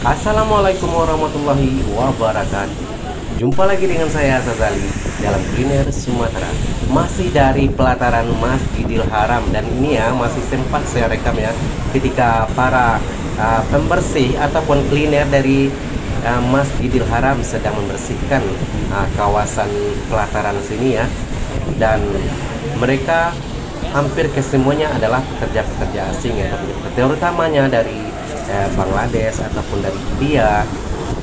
Assalamualaikum warahmatullahi wabarakatuh. Jumpa lagi dengan saya Sazali dalam Kuliner Sumatera. Masih dari pelataran Masjidil Haram. Dan ini ya masih sempat saya rekam ya ketika para pembersih ataupun cleaner dari Masjidil Haram sedang membersihkan kawasan pelataran sini ya. Dan mereka hampir kesemuanya adalah pekerja-pekerja asing ya, terutamanya dari Bangladesh ataupun dari India,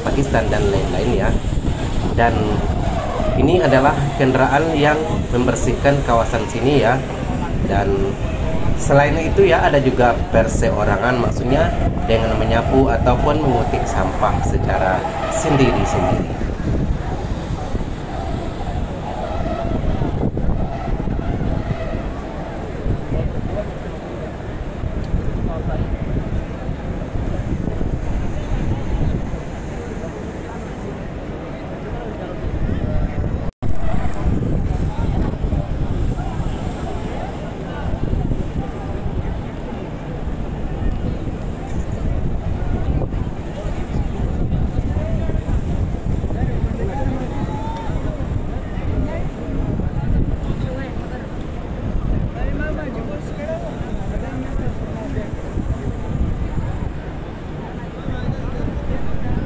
Pakistan dan lain-lain ya. Dan ini adalah kendaraan yang membersihkan kawasan sini ya. Dan selain itu ya ada juga perseorangan, maksudnya dengan menyapu ataupun mengutip sampah secara sendiri-sendiri.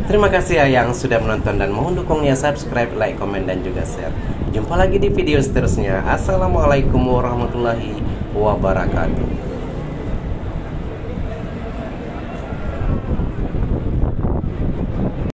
Terima kasih ya yang sudah menonton dan mau dukungnya, subscribe, like, komen, dan juga share. Jumpa lagi di video seterusnya. Assalamualaikum warahmatullahi wabarakatuh.